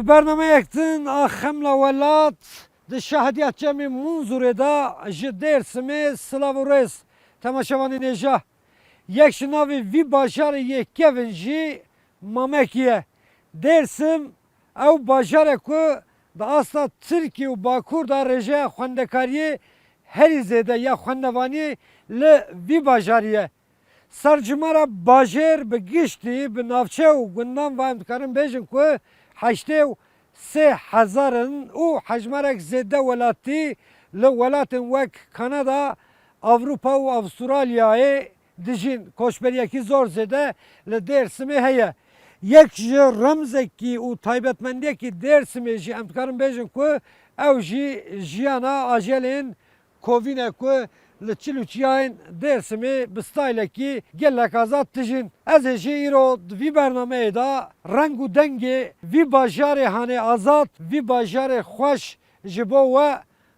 برنامه یکتن آخم لولات د شهادیت جمعی منظوره دا جدیر سمی سلاو رس تماشاوانی نجا یک شناوی وی باجار یک کونجی مامکیه درسم او باجار کو دا اصلا ترکی و باکور دا رجه خوندکاری هری زیده یا خوندوانی ل وی باجاریه سرجمارا باجر به گشتی به نافچه و گندان و امتکارم بیجن که 83,000 او حجمارک زیده ولاتی لولات وک کانادا Avrupa و Avustralya'yı dijin koşberiyeki zor zede le dersimi heye. Yek ji ramzeki u taybetmendeki dersimi ji emtkarım bejin ku ev ji jiyana ajelin kovine ku le çiluçiyayın dersimi bistayleki gellek azat dijin. Ez ji iro vi bernameye da rengu dengi vi bajare hane azat vi bajare xoş ji bo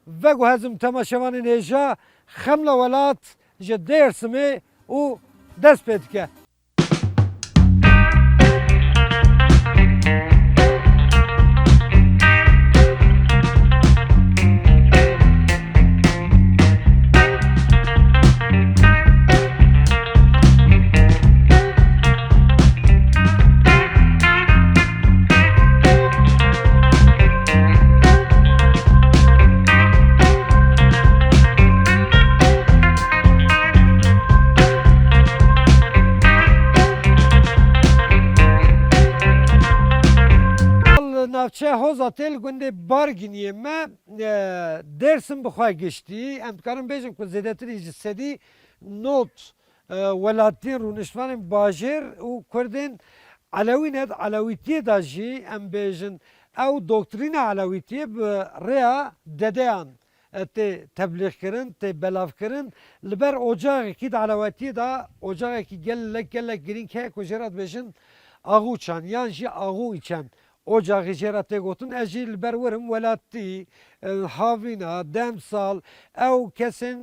ve guhezim temaşevanı neja خمله ولات جه درسمه او دست پید که navçe hozatel günde barginiye me dersim bixwa geçti. Em dikarim bêjim ku zêdetirî ji sedî not welatiyên rûniştvanên bajêr û Kurdên Alewî net Alewîtiyê da jî em bêjin ew doktrîna Alewîtiyê bi rêya dedeyan tê tebliğkirin, tê belavkirin li ber ocağekî de Alewîtiyê da ocağekî gelek girîng heye ku jê re dibêjin axû çan yan jî axû îçen. Ocağı jeratê gotin ez jî li ber werim welatî havîna demsal ew kesên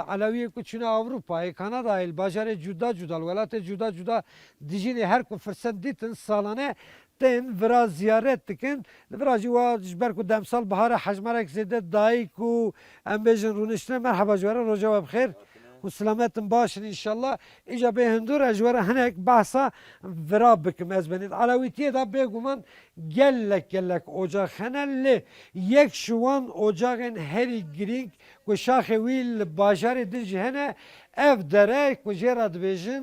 Alewiyê ku çûne Avrupayê Kanadayê li bajarê cuda cuda li welatê cuda cuda dijînê her ku firset dîtin salane tên vira ziyaret dikin li vira jî wa ji ber ku demsal bihare hejmarek zêde dayîk û em bêjin rûniştinê merheba ji were roja we bixêr و سلامتم باشن انشالله ایجا به هندور اجوره هنک بحثا ورا بکم از بنید علویتیه دا بگومن گلک اجاق هنلی یک شوان اجاقین هری گرینگ و شاخ ویل باجار دیجی هنه اف دره و جراد بیجن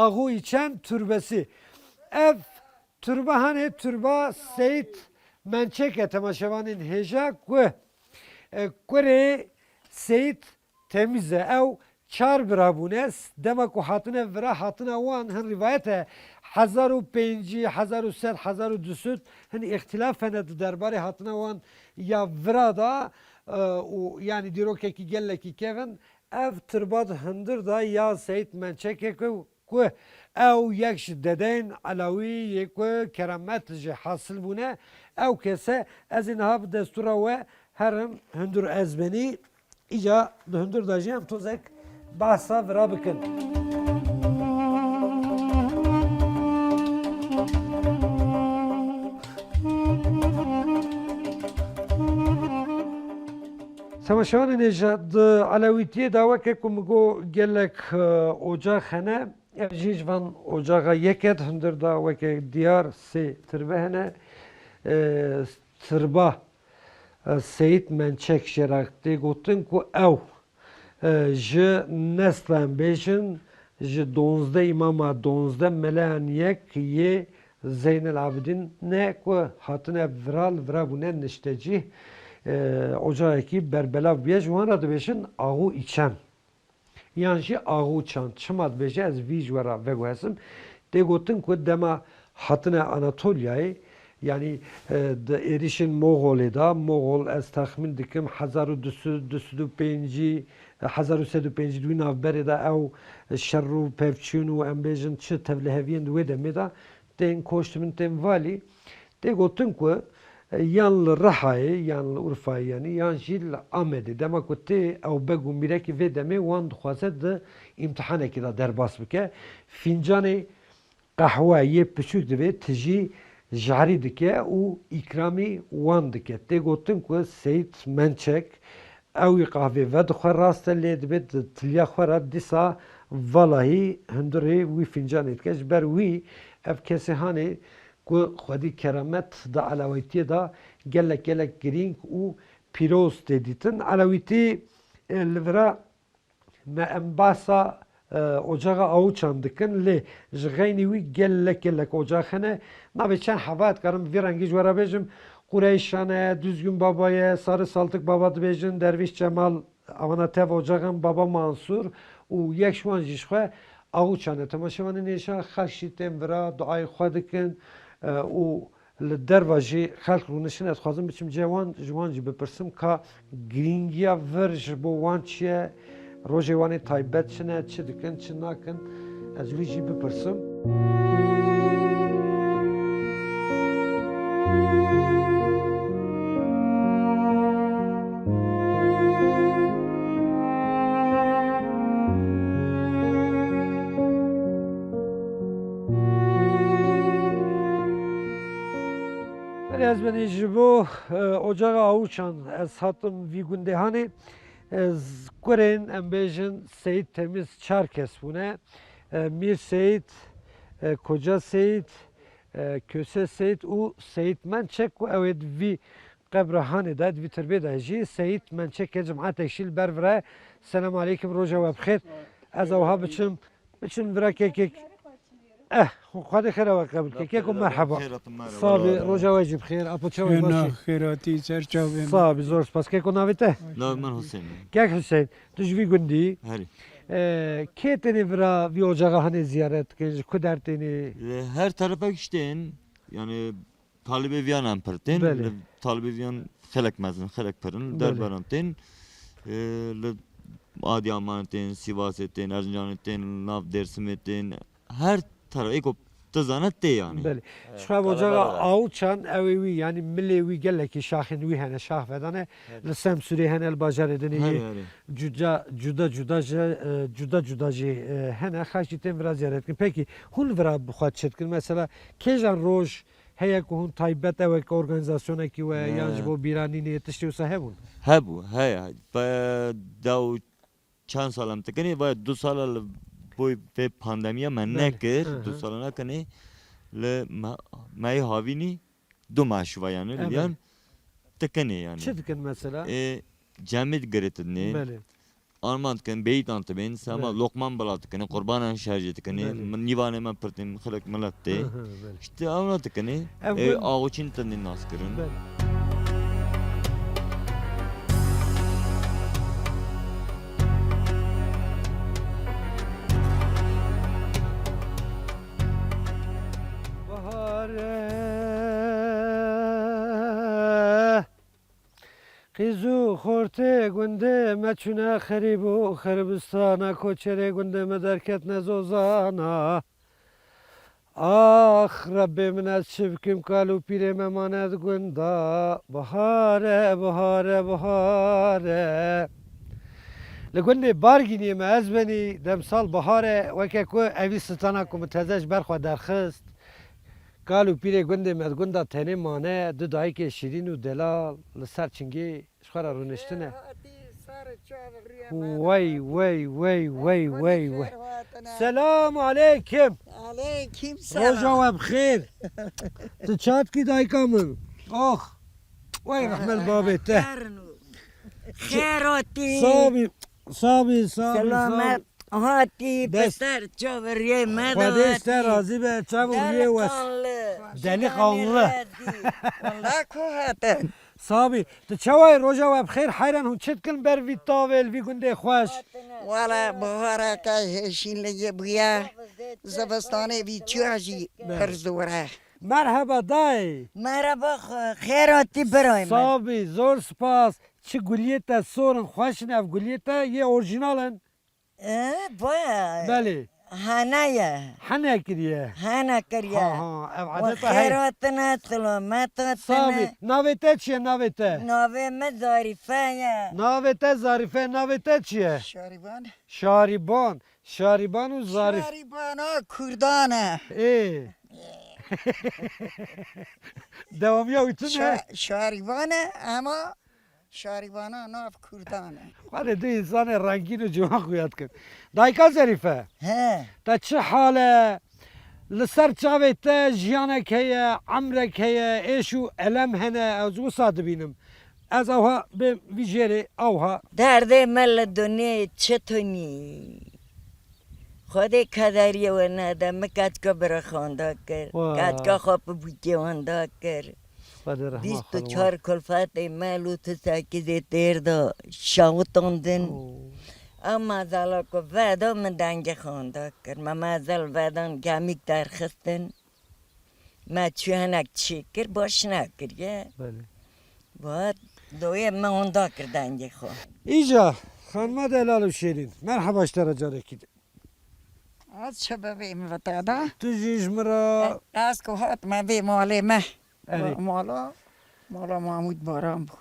آغو ایچن تربسی اف تربه هنه تربه سیت منچک تماشوانین هجا کوره سیت temize ev çar birabûnes demek ku hatine vira hatine wan hin rivayete 1500 1100 1200 hin ihtilaf hene derbarê hatine wan ya vira da û yani dîrokekî gelekî kevin ev tirbad hindir da ya Seyit Mençekê ku ew yek ji dedeyên Alewî yê ku keramet ji hasil bûne ew kese ez ê niha bi destûra we herim hindir ezbenî İca hindir da jî em tozek bahsa vira bikin. Semaşavanê nêja di Alewîtiyê da weke ku min got gelek ocax hene ev jî ji van ocaxa yeket hindir da weke diyar sê tirbe hene tirba Seyit Mençek jeratê gotin ku ew ji neslan bêjin ji 12 îmama 12 meleyan yek yê Zeynel Abidin ne ku hatine vira bûne niştecî ocağekî berbelav bêje ji wan re dibêjin axû îçen yan jî axû çan çima dibêje ez vî ji we re veguhezim tê gotin ku dema hatine Anatolyayê yani erişin Moğol'e da Moğol ez tahmin dikim 1225 duy navberê da ew şer û pevçûn û em bêjin çi tevliheviyên di wê demê da tên koştimin tên valî tê gotin ku yan li Rihayê yan li Urfayê yanî yan jî li Amedê dema ku tê ew beg û mîrekî vê demê wan dixwaze di îmtihanekî da derbas bike fincanê qehwe yê piçûk divê tijî jari dike û îkramî wan dike. Tê gotin ku Seyid Mençek ew ê qahvê vedixwe rast e lê dibe di tiliya xwe re dîsa valahî hundirê wî fincanê dike ji ber wî ev kesê hanê ku xwedî keramet da elewîtiyê da gelek gelek girîng û pîroz tê dîtin. Elewîtî li vira me em behsa ocağa Awûçan dikin lê ji xeynî wî gelek gelek ocaq hene. Navê çend heva dikarim vê rengî ji we re bêjim. Qureyşan e, Düzgün Baba ye, Sarı Saltık Baba dibêjin, Derviş Cemal avana tev ocağın Baba Mansur û yek ji wan jî ji xwe Awûçan e. Temaşevanên êşa xelk jî tên vira duayê xwe dikin û li derva jî xelk rûnişin ez dixwazim biçim cê wan ji wan jî bipirsim ka girîngiya vir ji bo wan çi ye, rojê wanê taybet çi ne, çi dikin, çi nakin, ez wî jî bipirsim. Ez benî ji bo ocağa Awûçan ez hatim vî gundê hanê ez kurên em bêjin Seyid Temiz Çerkes bûne. Mîr Seyid, Koca Seyid, Köse Seyid û Seyid Mençek û ew ê di vî qebra hanê de di vî tirbê de jî Seyid Mençekê cemaetek jî li ber vir e. Selamu aleykum, roja we bixêr. Ez ewha biçin vira kekek. خواهد خیره و قبل که که مرحبا صابی روزا واجب خیر اپو چه نه باشی خیراتی سرچاوی صابی زور سپاس که کو ناویته ناو من حسین که حسین تجوی گندی هری که تنی ورا وی ocağa hani ziyaret که کدر تنی her tarafa gittin yani talibe viyan pertin Bele. talibe viyan xelek mezin xelek perin Bele. derberantin Adıyaman'tin, Sivas'tin, Erzincan'tin, Nav Dersim'tin her taraf eko tızanet de yani. بله شخص ocağa Awûçan evi yani milli vi gelle ki şahın vi hene şah vedane lsem süre hene el bajar edeni Heri. juda hene xaşitin biraz ziyaret kin. Peki hun vira bixwat çetkin mesela kejan roj heye ku hun taybet ev organizasyona ki ve yanj bo birani ne yetiştiyorsa hevun. Hebu, he, dav çand salam tekeni ve 2 sal bu ve pandemiya men Bele. nekir, Hı hı. 2 salana kani le may havini du maşva yani Evet. yani tekeni yani. Çetkin mesela. Cemid geretini Bele. Armand kan beyt ante ben sama Bele. lokman balat kan qurbanan şarjet kan Bele. nivane men pertim xalak malatte Hı hı, bele. işte anlat kan Evet. ağuçin tanin naskirin Bele. Bahare Qizu xorte gunde meçune xeribu xeribistana koçere gunde mederket nezozana Ah Rabbim ez çivkim kalu pirem emanet gunda Bahare bahare Li gundê bargîniyê me ez benî demsal bahare weke ku evî stana ku min teze ji ber xwe derxist Kal û pîrê gundê me gunda tenê mane du dayîkê şîrîn û delal li ser çingê ji xwe re rûniştine wey Selamu aleykim Aleyküm Roja selam. we bixêr Tu çatkî dayika min Oh Wey rehmel babê te Khairati. Sabî Selamet. Hati beser çavriye Xwedê te razî be çav û rê wes Delikanlı. Allah kuhaten. Sabî tu çawa roja we bixêr heyran hûn çi dikin ber vî tavê vî gundê xweş Valla buhara ka heşinliği buya. Zabastanı vi çuaji perzora. Merheba dayê Merhaba khairati berayım. Sabî zor spas çi guliyê te sorin xweş in ev guliyê te yê orjînal in Baya. Belê Hanaya. hene kiriye Hana kariya. ev Ve adeta hey khairatına selametatına. Sabî navê te çi ye navê te Nave me zarifeye. Navê te Zarife navê te çi ye Şariban. Şariban û Zarif Şaribana Kurdana. دوامی اوتونه شاریوانه اما شاریوانه ناف کردانه خواهد دو انسان رنگین و جوان خویاد کرد دایکا ظریفه ها تا چه حاله لسر چاوه تا جیانک هیا عمرک هیا ایشو علم هنه از وسا دبینم از اوها به ویجره اوها درد مل دنیا چطونی خود کدری و ندم کت که برا خانده کر واه. کت که خواب بودی وانده کر خواهد رحمه بیست و چهار کلفت ملو تو ساکیزی تیر دا شاوتاندن اما زالا که ودا من دنگ خانده کر ما مازال ودان گمیک درخستن ما چوهنک چی کر باش نکر یه بله باید دوی من اوندا کر دنگ خواه ایجا خانم دلال و شیرین مرحبا اشترا جارکی از چه ببیم و تادا تو جیش مرا از که هات ما بی مالی مه اری. مالا محمود باران بود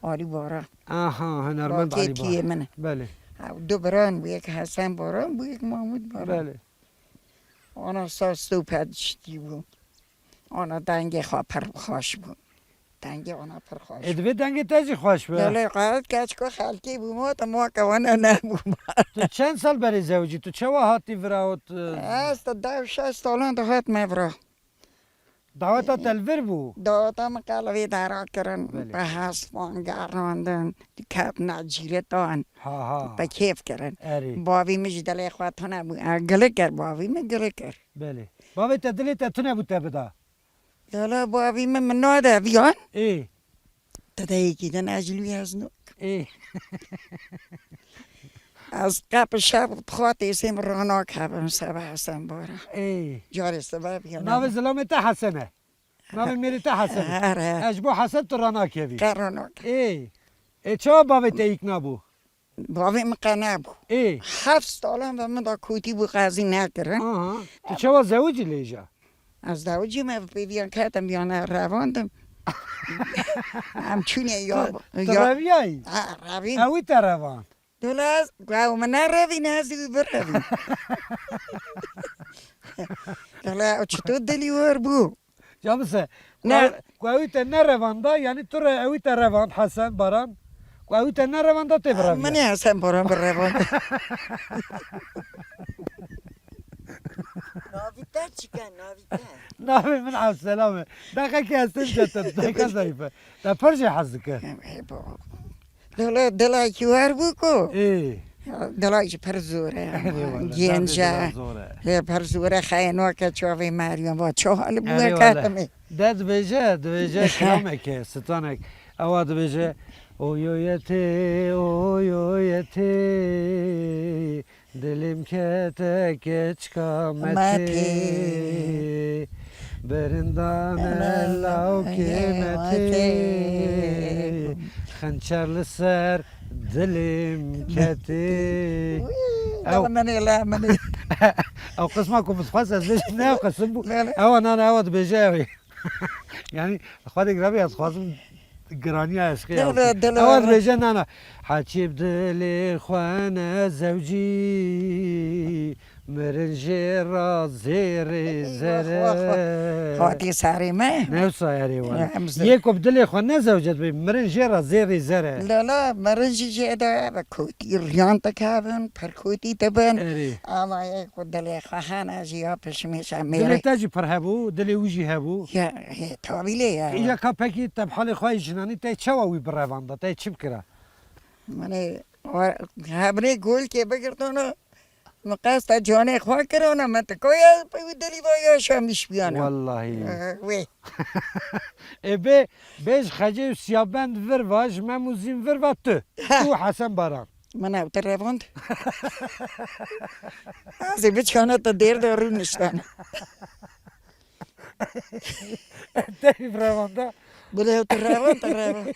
آری باران آها هنرمند علی راکتیه با منه بله دو بران بود یک حسن باران بود یک محمود باران بله آنا ساستو پدشتی بود آنا دنگ خواه پرخاش بود دنگ آنا پرخاش بود ادوی دنگ تجی خوش به دلی قاعد کچ که خلکی بود ما که وانا نبود تو چند سال برای زوجی تو چه واحاتی وراوت است دو شش سالان دهات مبرا دعوتا تلور بو دادم قلبی درا کردن بله. به حسفان گراندن دی کپ نجیره دان ها ها به کیف کردن اری باوی میش دلی خواهد تو نبود گله کرد باوی می گله کرد بله بابا تدلی تتونه بوده بدا دلا باوی من ناده بیان ای تده یکی دن اجلوی از نو ای از قبل شب خواهد ایسیم رانا کبم سبه هستم بارا ای جاری سبب یا ناو زلام تا حسنه ناو میری تا حسنه آره اجبو حسن تو رانا کیوی رانا ای ای چه بابا تایک نبو باوی مقنع بود ای 7 سالم و من دا کوتی بو قضی نکردن آها تو چه وا زوجی لیجا از دوجی من بیان کردم بیان رواندم همچونه یا رویایی روین اوی تروان دولاز گاو من نروین هزی بروین دولا چطور دلی ور بو جامسه نه. اوی تا نرواندا یعنی تو اوی تا روان حسن باران اوی تا نرواندا تی من بروی هستم برام بروان ناویتر چیکن ناویتر ناوی من عبد السلامه دقیقه که هستیم جتا دقیقه ظریفه دا پرش حزکه دولا دلای کی ور بو کو ای دلایش پر زوره گنجا پر زوره خیلی که چاوی مریم و چه حال بو کردم داد بیجه کلامه که ستانک اواد بیجه اویویتی دلیم که تکچ کامتی برندان لاو کمتی خنچر لسر دلیم کتی او منی لا منی او قسمكم بتخصص ليش نه قسم بو او انا اود بجاوي يعني اخواتي قرابي اخواتي قرانية عشقية اود بجان انا حاجي بدلي اخوانا زوجي مرنجي رازيري زري خاطی سری ما نوصا يا ريوان همزة. يكو بدلي اخوانا زوجت بي مرنجي رازيري زري لا مرنجی جدا و کوتی ریان تکابن پر کوتی تبن اري اما یک دلی خواهان از یا پشمیش دلي میره تاجي فرهبو دلي وجي هبو یا طویله یا یا کپکی تبحال خواهی جنانی تا چواوی برونده تا چی بکره منی همه گل که بگردونو مقصد جانه خواه کرانم من تکویا پیو دلی بایا شمیش بیانم والله وی ای بیش خجه سیابند ور واج مموزین ور و تو حسن باران من او روند از این بچانه تا دیر دارو نشتن تایی برونده بله او روند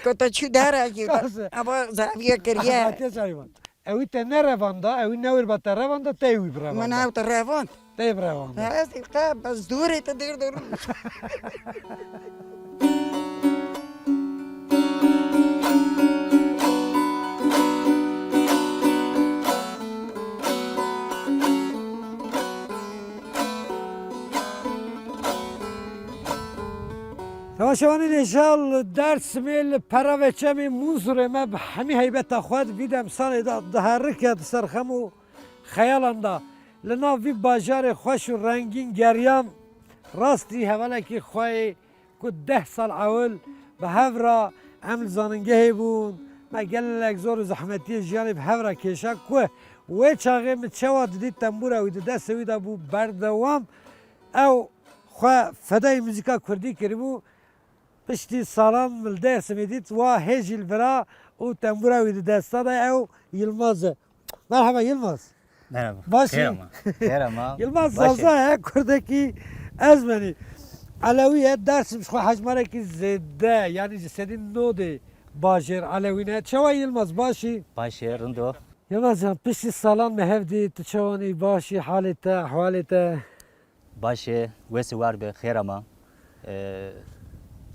کتا چی داره اگه کاسه. اما زاویه کریه حتی سایوان اوی تا نرونده اوی نور با تا رونده تایی من برونده او روند تایی برونده از این بس دوره تا دیر دارو تماشاوانی نشال درس میل پراوچمی موزره ما به همی هیبت خود ویدم سال دهرکت سرخمو خیالندا لنا وی باجار خوش و رنگین گریام راستی حواله که خواه که 10 سال اول به هفرا عمل زاننگه بون ما گلک زور زحمتی جیانی به هفرا کشا که و چاقه متشواد دید تنبوره و دست ویدا بو بردوام او خواه فدای موزیکا کردی کردی پشتی سالان مل درس میدید و هجیل برا او تنبوره ویدی دستا دا او یلمازه مرحبا یلماز Merhaba. Başı. Khayr ama. Yılmaz Başı. Salza kurdaki ezmeni Aleviye dersim şu hacmara ki zedde yani senin node bajir Alevine çava Yılmaz başı Başı Rındo. Yılmaz can pişti salan mehevdi tçavani başı halete ahvalete Başı vesi var be khayr ama.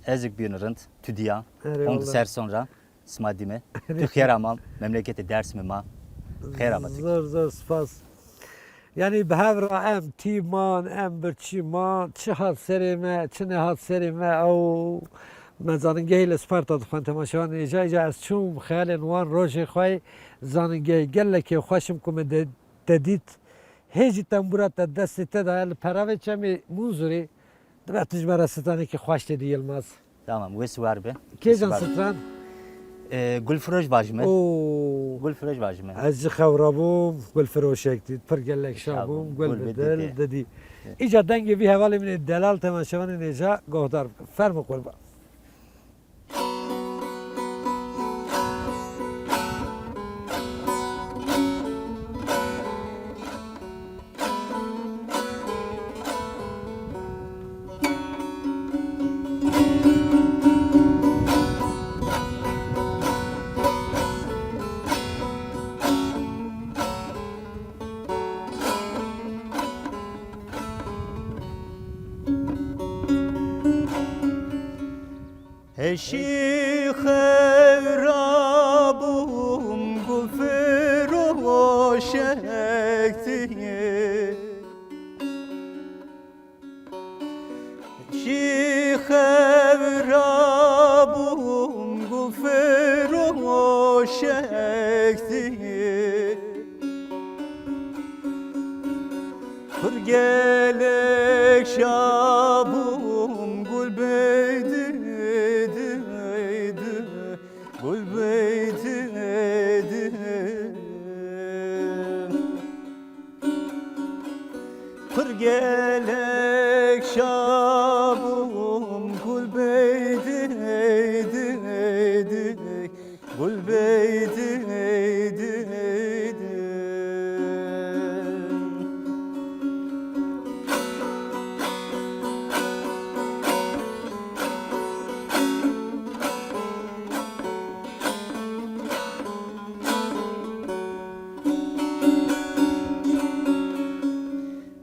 Ezik bir rınd tüdiya. Eyvallah. Onu ser sonra smadime. Tu khayr ama memleketi dersimi ma. Khayr ama. zor spas yani behevra em timan em birçiman çi hat serime çi ne hat serime o مزانگه لسپارتا دخان تماشاوان ایجا از چوم خیال نوان روژه خواهی زانگه گله که خوشم کمه ددید هیچی تنبورات دست تدا پراوه چمی موزوری دبه تجمه ستانی که خوش دیدی یلماز Tamam vesi var be. که Vesi جان var. ستران؟ Gülfroj bacımı. اوه Gülfroj bacımı. از خورابوم گل فروشک دید پر گلک شابوم گل گل بدل بدیده. ددی ایجا دنگی وی حوالی من دلال تماشاوان ایجا گهدار فرم قربان Eşi xevrabum gufroş ektiye Eşi xevrabum gufroş ektiye Kır gelek şabum gül beydi Gül beyti Kır gelek şabum Gül beyti Gül beyti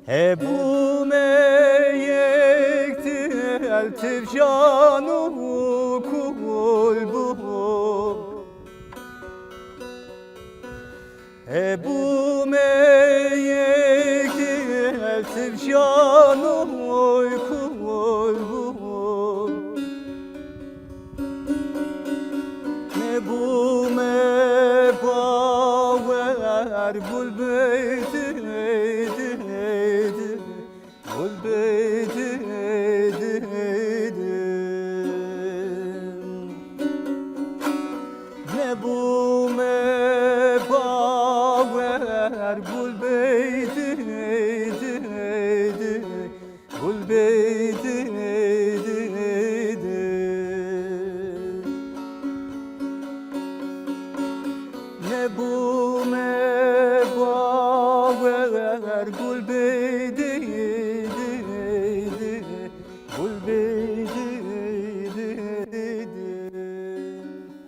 Ebu meyekti eltif canu kulbu Ebu meyekti eltif canu kulbu Ebu mebaver gul beyti Gul beyti Ne bu mebaver gul beyti Gul beyti Ne bu mebaver gul beyti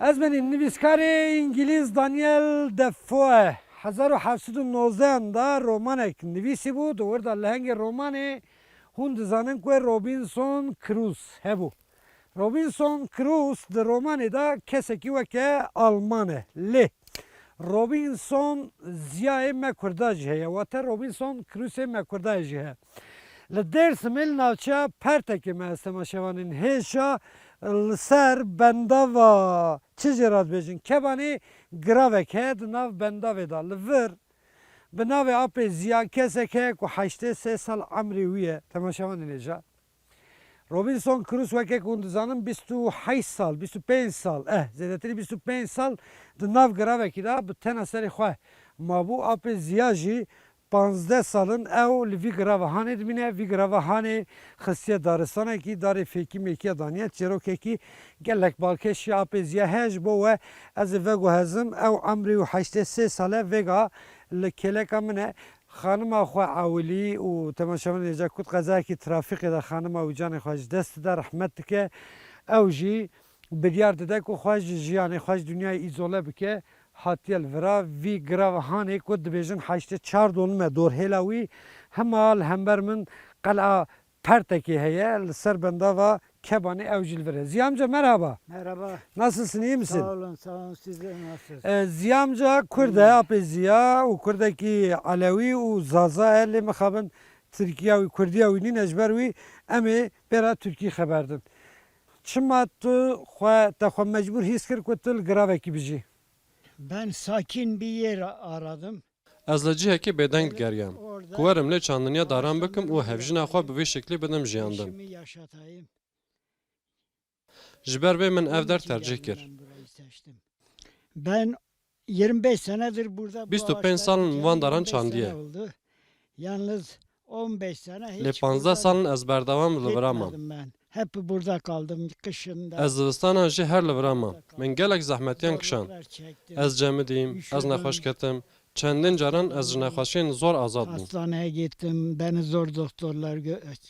از من نویسکار انگلیس دانیل دفوه 1719 دا رومانک نویسی بود و ورد لهنگ رومان هون دزانن که روبینسون کروز هبو روبینسون کروز در رومان دا کسی که وکه آلمانه لی روبینسون زیای مکرداج هیا و تا روبینسون کروز مکرداج هیا لدرسم ناوچه پرتکی ما استماشوانین هیچا لسر بنداوا چیزی راد بیشین کبانی گراوک هد ناو بنداوی دا لور به ناو آپ زیا کسی که 83 سال عمری ویه تماشاوانین هیچا روبینسون کروس وکی کندزانم 28 سال 25 سال زیادتری 25 سال د ناو گراوکی دا به تن سری خواه ما بو آپ زیاجی 15 سالن او لوی گراوهانه دمینه وی گراوهانه خصیت دارستانه کی داره فیکی میکی دانیه چرا که گلک بالکش یا پزیه هج بو از وگو هزم او عمری و 83 ساله وگا لکلک منه خانم آخو عولی و تماشامان ایجا کود قضا کی ترافیق دا خانم او جان خواج دست در رحمت که او جی بدیار داده که خواج جیان خواج دنیای ایزوله بکه هاتیل ورا وی گراوهانه کود بیشن 84 دونم دور هلاوی همال همبر من قلعه پرتکی هیه سر بنده و kebani evcil vere. Ziya amca merhaba. Merhaba. Nasılsın, iyi misin? Sağ olun. Siz de nasılsınız? Ziya amca Kürde, apı Ziya, u Kürde'ki Alevi, u Zaza, eli mekhabın Türkiye ve Kürdiye ve nin ecber ve emi bera Türkiye haberdim. Çima tu xwe mecbur his kir ku tu gravekî bijî? Ben sakin bir yer aradım. Ez li cihekê bêdeng digeriyam. Orada Ku werim lê çandiniya daran bikim û hevjina xwe bi vê şeklî bidim jiyandin. işimi yaşatayım. Ji ber vê min ev der Onun için tercih geldim, kir. ben burayı seçtim. Ben 25 senedir burada. bu 25 ağaçları salın dikeli van daran 25 sene çandiye. oldu. Yalnız 15 sene hiç Lê 15 burada salin ez berdevam li vir mam. gitmedim ben. Hep burada kaldım kışında. Ez divistanan jî her li vir mam. Min gelek zehmetiyan kişan. Zorluklar çektim. Ez cemî dîm, ez nexweş ketim. Çendin caran ez ji nexweşiyên zor azad bûm. Hastaneye gittim. Beni zor doktorlar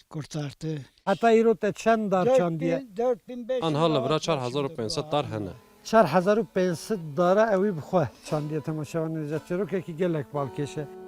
kurtardı. Heta îro te çend dar çandiye? 4500 Anha li vira ağaç 4500 dar hene. 4500 dara evî bixwe çandiye temaşavan êca çirokekî gelek balkêşe.